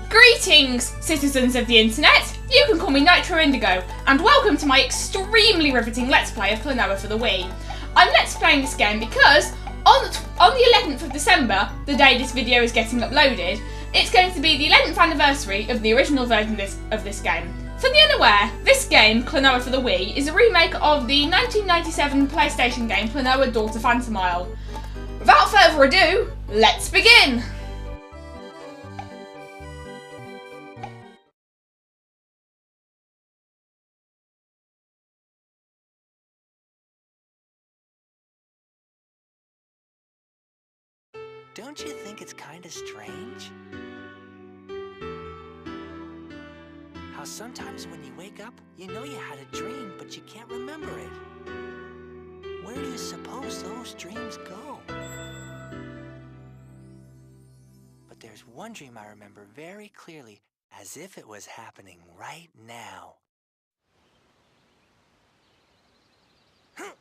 Greetings, citizens of the internet! You can call me Nitro Indigo, and welcome to my extremely riveting Let's Play of Klonoa for the Wii. I'm Let's Playing this game because on the 11th of December, the day this video is getting uploaded, it's going to be the 11th anniversary of the original version of this game. For the unaware, this game, Klonoa for the Wii, is a remake of the 1997 PlayStation game Klonoa Daughter Phantomile. Without further ado, let's begin! Don't you think it's kind of strange? How sometimes when you wake up, you know you had a dream, but you can't remember it. Where do you suppose those dreams go? But there's one dream I remember very clearly, as if it was happening right now. Huh?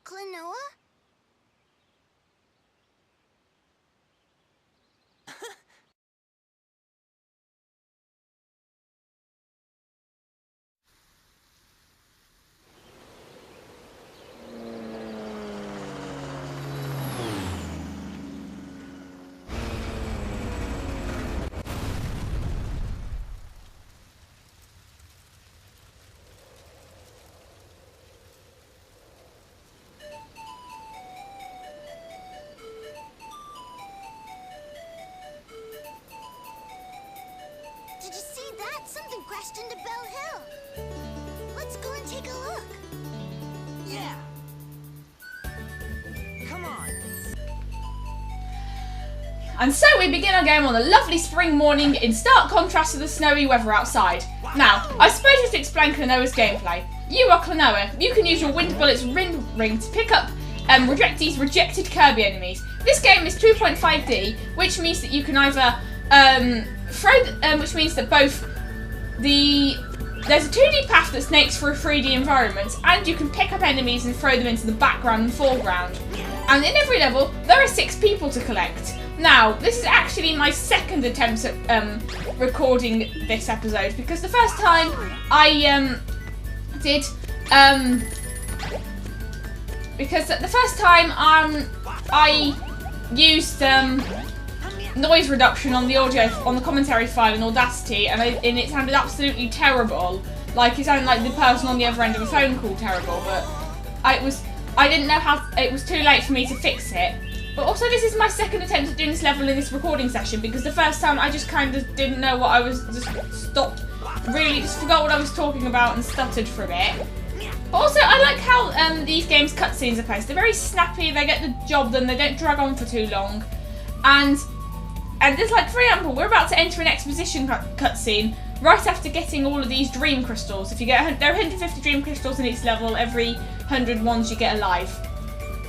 Klonoa? Did you see that? Something crashed into Bell Hill. Let's go and take a look. Yeah. Come on. And so we begin our game on a lovely spring morning in stark contrast to the snowy weather outside. Now, I suppose we should explain Klonoa's gameplay. You are Klonoa. You can use your wind bullets ring to pick up these rejected Kirby enemies. This game is 2.5D, which means that you can either which means that there's a 2D path that snakes through 3D environments, and you can pick up enemies and throw them into the background and foreground. And in every level, there are 6 people to collect. Now, this is actually my second attempt at recording this episode, because the first time I used noise reduction on the audio, on the commentary file in Audacity, and it sounded absolutely terrible. Like, it sounded like the person on the other end of a phone call terrible, but I didn't know how, it was too late for me to fix it. But also, this is my second attempt at doing this level in this recording session, because the first time I just kind of didn't know what I was, just forgot what I was talking about and stuttered for a bit. But also, I like how these games' cutscenes are placed. They're very snappy, they get the job done, they don't drag on for too long. And there's, like, for example, we're about to enter an exposition cutscene right after getting all of these dream crystals. If you get, there are 150 dream crystals in each level. Every 100 ones you get alive.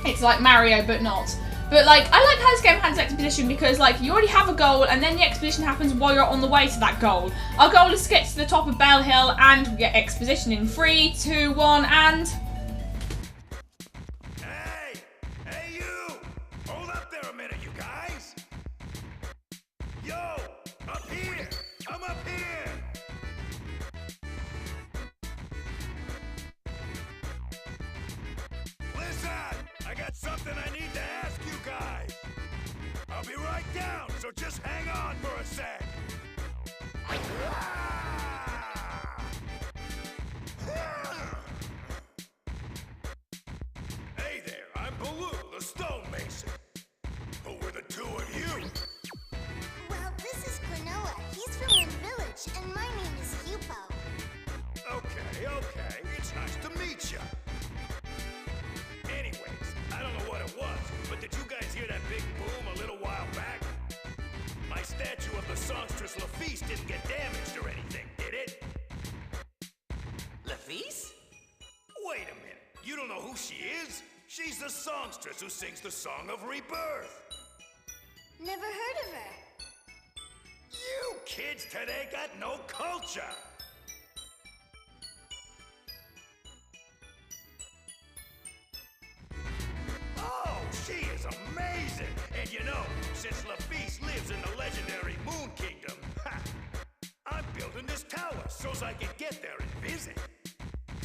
It's like Mario, but not. But like, I like how this game handles exposition because like you already have a goal and then the exposition happens while you're on the way to that goal. Our goal is to get to the top of Bell Hill and we get exposition in 3, 2, 1 and... Hey! Hey you! Hold up there a minute, you guys! Yo! Up here! I'm up here! Listen! I got something I need to ask you guys! I'll be right down, so just hang on for a sec! Hey there, I'm Baloo, the stonemason. Who were the two of you? Well, this is Klonoa. He's from Wind Village, and my name is Hupo. Okay, it's nice to meet you. Anyways, I don't know what it was, but did you guys hear that big boom a little while back? My statue of the songstress Lafice didn't get damaged or anything, did it? Lafice? Wait a minute, you don't know who she is? She's the songstress who sings the Song of Rebirth. Never heard of her. You kids today got no culture. Oh, she is amazing! And you know, since Lafice lives in the legendary Moon Kingdom, I'm building this tower so's I can get there and visit.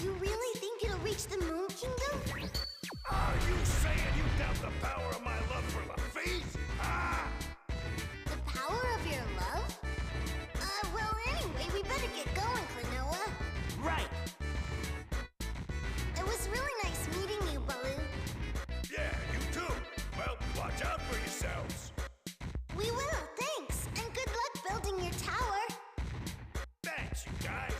You really think it'll reach the Moon Kingdom? Are you saying you doubt the power of my love for Lafice? Ah! The power of your love? Well, anyway, we better get going, Klonoa. Right. It was really nice meeting you, Baloo. Yeah, you too. Well, watch out for yourselves. We will, thanks. And good luck building your tower. Thanks, you guys.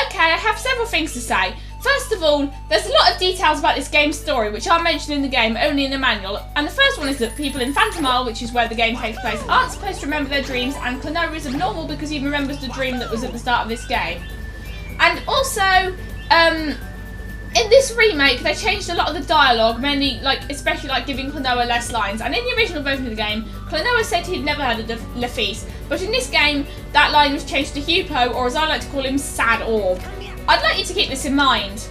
Okay, I have several things to say. First of all, there's a lot of details about this game's story which aren't mentioned in the game, only in the manual. And the first one is that people in Phantomile, which is where the game takes place, aren't supposed to remember their dreams, and Klonoa is abnormal because he remembers the dream that was at the start of this game. And also, in this remake, they changed a lot of the dialogue, mainly, especially giving Klonoa less lines. And in the original version of the game, Klonoa said he'd never heard of Lafice, but in this game, that line was changed to Hupo, or as I like to call him, Sad Orb. I'd like you to keep this in mind.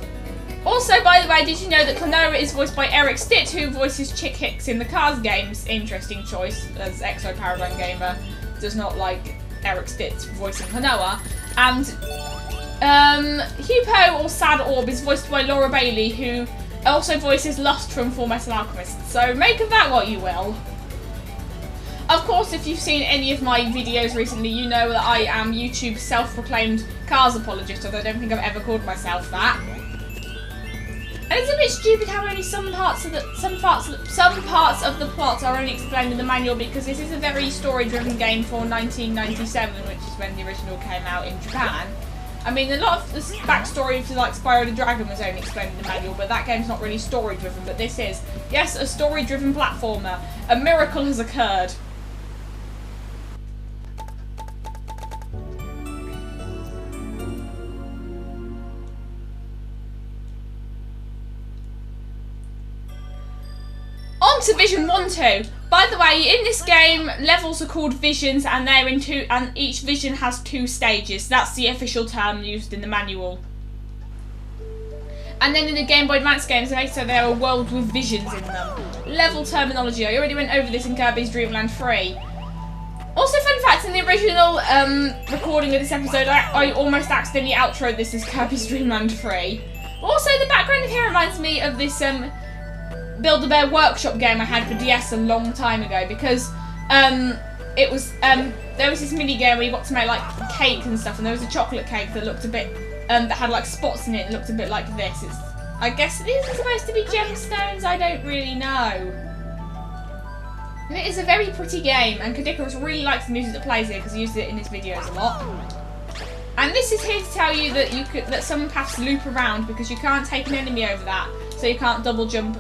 Also, by the way, did you know that Klonoa is voiced by Eric Stitt, who voices Chick Hicks in the Cars games? Interesting choice, as Exo Paragon Gamer does not like Eric Stitt voicing Klonoa. And Hupo, or Sad Orb, is voiced by Laura Bailey, who also voices Lust from Full Metal Alchemist. So make of that what you will. Of course, if you've seen any of my videos recently, you know that I am YouTube's self-proclaimed Cars apologist, although I don't think I've ever called myself that. And it's a bit stupid how only some parts of the plot are only explained in the manual, because this is a very story-driven game for 1997, which is when the original came out in Japan. I mean, a lot of the backstory for Spyro the Dragon was only explained in the manual, but that game's not really story-driven. But this is, yes, a story-driven platformer. A miracle has occurred. On to Vision 1-2. By the way, in this game, levels are called visions, and they're in two, and each vision has 2 stages. That's the official term used in the manual. And then in the Game Boy Advance games, they make so there are worlds with visions in them. Level terminology. I already went over this in Kirby's Dream Land 3. Also, fun fact, in the original recording of this episode, I almost accidentally outroed this as Kirby's Dream Land 3. Also, the background here reminds me of this Build-A-Bear Workshop game I had for DS a long time ago, because there was this mini game where you got to make cake and stuff, and there was a chocolate cake that looked a bit that had spots in it and looked a bit like this. I guess these are supposed to be gemstones. I don't really know. It is a very pretty game, and Kadikarus really likes the music that plays here because he uses it in his videos a lot. And this is here to tell you that some paths loop around, because you can't take an enemy over that, so you can't double jump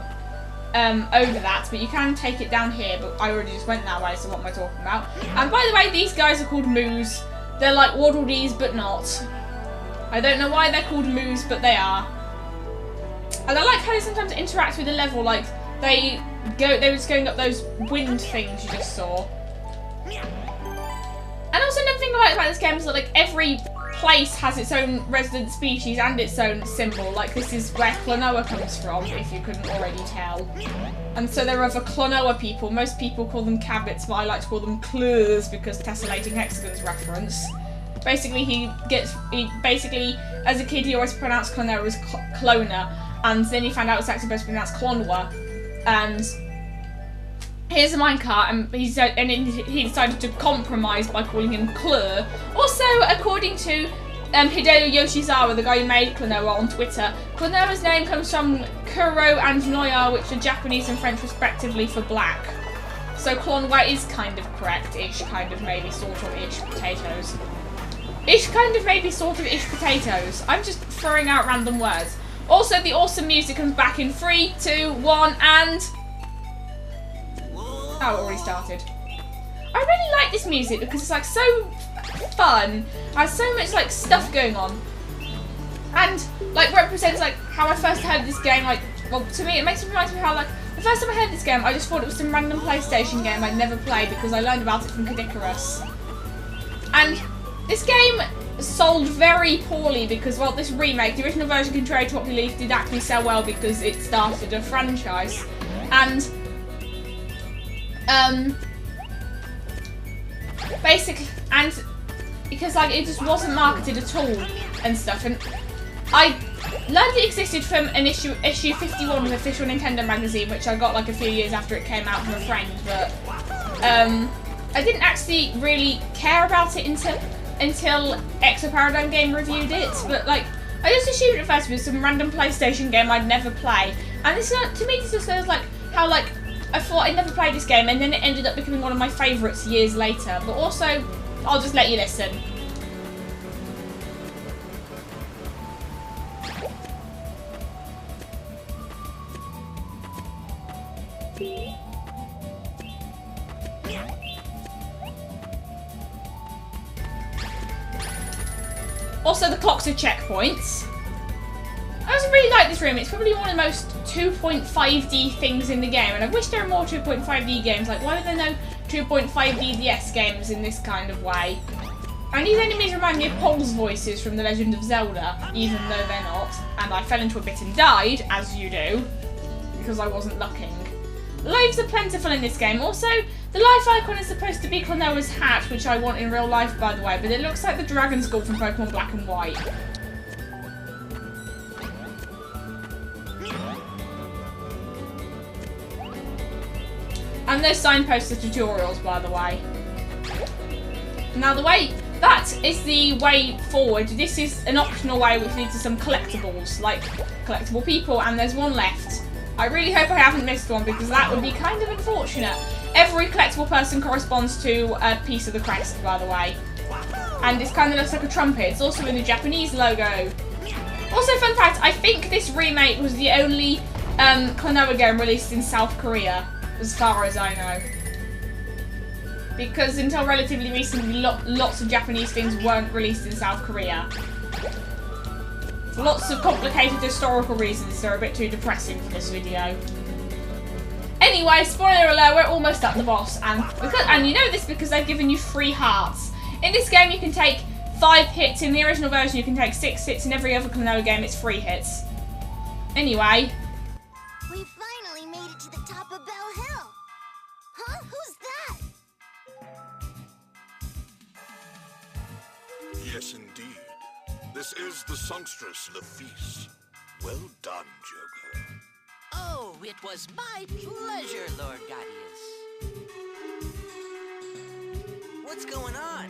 over that, but you can take it down here, but I already just went that way, so what am I talking about? And by the way, these guys are called Moos. They're like Waddle Dees, but not. I don't know why they're called Moos, but they are. And I like how they sometimes interact with the level, like they were just going up those wind things you just saw. And also another thing I like about this game is that like every place has its own resident species and its own symbol. Like this is where Klonoa comes from, if you couldn't already tell. And so there are other Klonoa people. Most people call them cabbits, but I like to call them clues because tessellating hexagons reference. Basically, he basically, as a kid, he always pronounced Klonoa as Clona, and then he found out it's actually supposed to be pronounced Klonoa. And here's a minecart, and he decided to compromise by calling him Klur. Also, according to Hideo Yoshizawa, the guy who made Klonoa, on Twitter, Klonoa's name comes from Kuro and Noya, which are Japanese and French respectively for black. So Klonoa is kind of correct-ish, kind of maybe sort of ish potatoes. Ish kind of maybe sort of ish potatoes. I'm just throwing out random words. Also, the awesome music comes back in 3, 2, 1, and... Oh, it already started. I really like this music because it's like so fun. Has so much like stuff going on. And like represents like how I first heard this game. Like, well, to me it makes me remind me how like the first time I heard this game I just thought it was some random PlayStation game I'd never played because I learned about it from Kid Icarus. And this game sold very poorly because, well, this remake, the original version contrary to what we believed, did actually sell well because it started a franchise. And basically, and because like it just wasn't marketed at all and stuff. And I learned it existed from an issue 51 of Official Nintendo magazine, which I got like a few years after it came out from a friend. But I didn't actually really care about it until Exo Paradigm Game reviewed it. But like I just assumed at first it was some random PlayStation game I'd never play. And this to me this just shows like how like I thought I'd never played this game, and then it ended up becoming one of my favourites years later. But also, I'll just let you listen. Also, the clocks are checkpoints. I also really like this room. It's probably one of the most 2.5D things in the game, and I wish there were more 2.5D games. Like, why are there no 2.5D DS games in this kind of way? And these enemies remind me of Paul's voices from The Legend of Zelda, even though they're not. And I fell into a bit and died, as you do, because I wasn't looking. Lives are plentiful in this game. Also, the life icon is supposed to be Klonoa's hat, which I want in real life, by the way, but it looks like the Dragon Skull from Pokemon Black and White. And there's signposts and tutorials, by the way. Now that is the way forward. This is an optional way which leads to some collectibles, like collectible people, and there's one left. I really hope I haven't missed one because that would be kind of unfortunate. Every collectible person corresponds to a piece of the crest, by the way. And it kind of looks like a trumpet. It's also in the Japanese logo. Also, fun fact, I think this remake was the only Klonoa game released in South Korea, as far as I know. Because until relatively recently, lots of Japanese things weren't released in South Korea. For lots of complicated historical reasons, they're a bit too depressing for this video. Anyway, spoiler alert, we're almost at the boss, and you know this because they've given you 3 hearts. In this game you can take 5 hits, in the original version you can take 6 hits, in every other Klonoa game it's 3 hits. Anyway. We finally made it to the top of Bell Hill. Huh? Who's that? Yes, indeed. This is the songstress Lafise. Well done, Joker. Oh, it was my pleasure, Lord Gaudius. What's going on?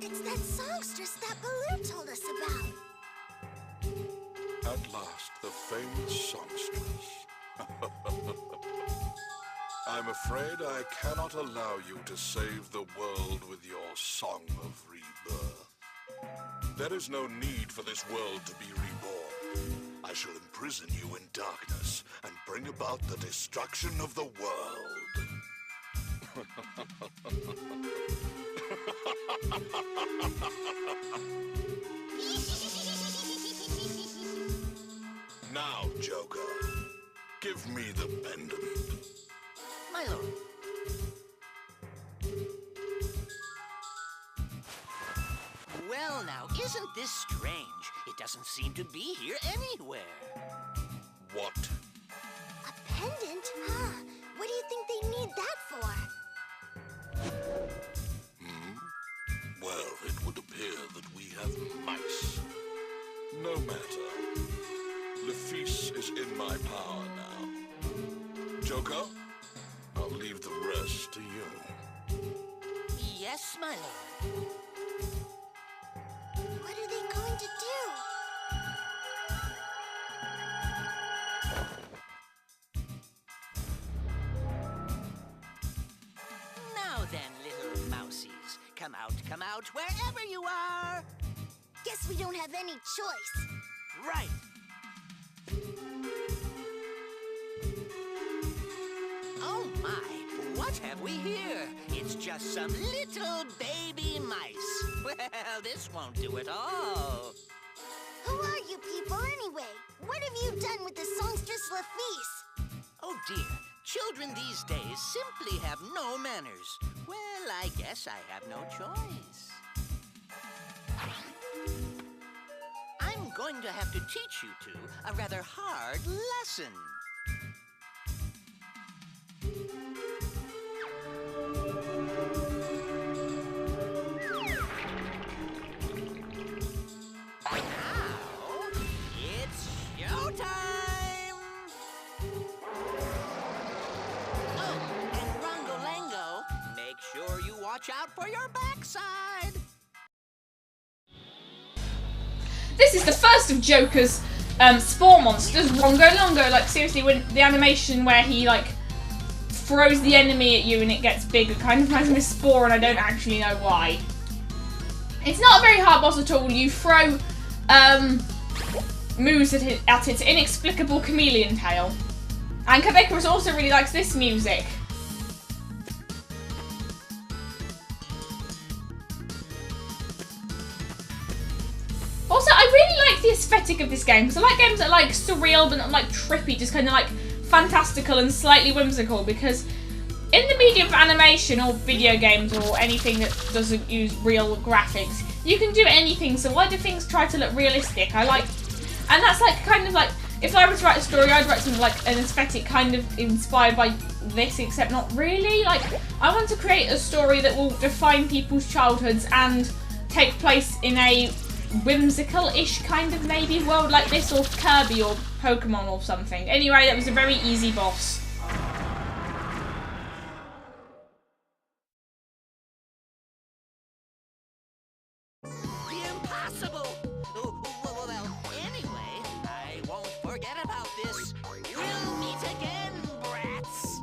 It's that songstress that Baloo told us about. At last, the famous songstress. I'm afraid I cannot allow you to save the world with your song of rebirth. There is no need for this world to be reborn. I shall imprison you in darkness and bring about the destruction of the world. Now, Well, now, isn't this strange? It doesn't seem to be here anywhere. What? A pendant? Huh. What do you think they need that for? Well, it would appear that we have mice. No matter. Lefis is in my power now. Joker, I'll leave the rest to you. Yes, my lord. What are they going to do? Now then, little mousies, come out, wherever you are. Guess we don't have any choice. Right. Oh my, what have we here? It's just some little baby mice. Well, this won't do at all. Who are you people anyway? What have you done with the songstress Lefis? Oh dear, children these days simply have no manners. Well, I guess I have no choice. I'm going to have to teach you two a rather hard lesson. Now, it's showtime! Oh, and Rongo Lango, make sure you watch out for your backside. This is the first of Joker's spore monsters, Rongo Longo. Like, seriously, when the animation where he, like, throws the enemy at you and it gets bigger kind of reminds me of Spore, and I don't actually know why. It's not a very hard boss at all. You throw moves at its inexplicable chameleon tail. And Kabekarus also really likes this music. Also, I really like the aesthetic of this game, because I like games that are like surreal but not like trippy, just kind of like fantastical and slightly whimsical, because in the medium of animation or video games or anything that doesn't use real graphics, you can do anything, so why do things try to look realistic? And that's like kind of like, if I were to write a story, I'd write something like an aesthetic kind of inspired by this, except not really. Like, I want to create a story that will define people's childhoods and take place in a whimsical-ish kind of maybe world like this, or Kirby or Pokemon or something. Anyway, that was a very easy boss. Impossible! Well, anyway, I won't forget about this. We'll meet again, brats!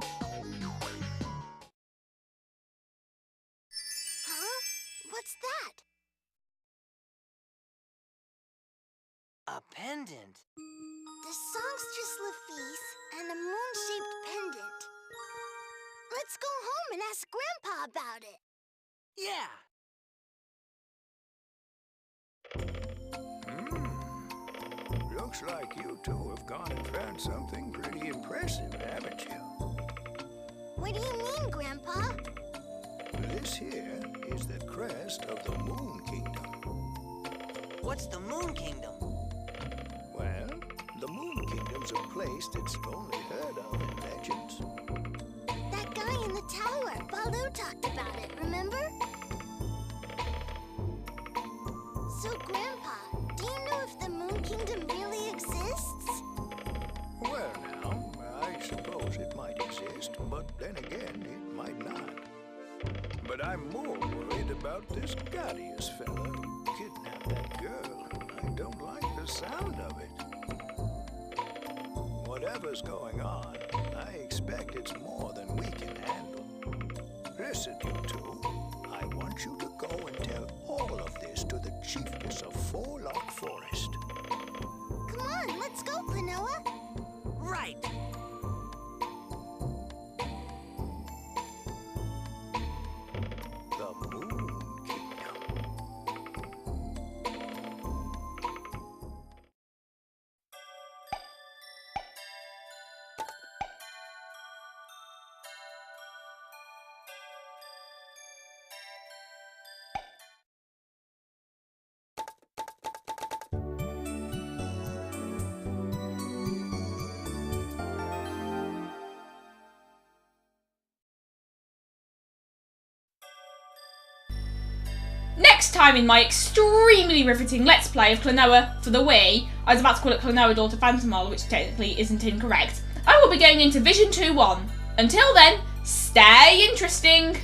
Huh? What's that? A pendant. The songstress Lefis and a moon-shaped pendant. Let's go home and ask Grandpa about it. Yeah. Looks like you two have gone and found something pretty impressive, haven't you? What do you mean, Grandpa? This here is the crest of the Moon Kingdom. What's the Moon Kingdom? Well, the Moon Kingdom's a place that's only heard of in legends. That guy in the tower, Baloo talked about it, remember? So, Grandpa, do you know if the Moon Kingdom really exists? Well, now, I suppose it might exist, but then again, it might not. But I'm more worried about this Gaudius fella who kidnapped that girl. I don't like the sound of it. Whatever's going on, I expect it's more than we can handle. Listen, you two. I want you to go and tell all of this to the chiefess of Fourlock Forest. Come on, let's go, Klonoa. Right. Next time in my extremely riveting Let's Play of Klonoa for the Wii, I was about to call it Klonoa Daughter Phantomile, which technically isn't incorrect, I will be going into Vision 2-1. Until then, stay interesting!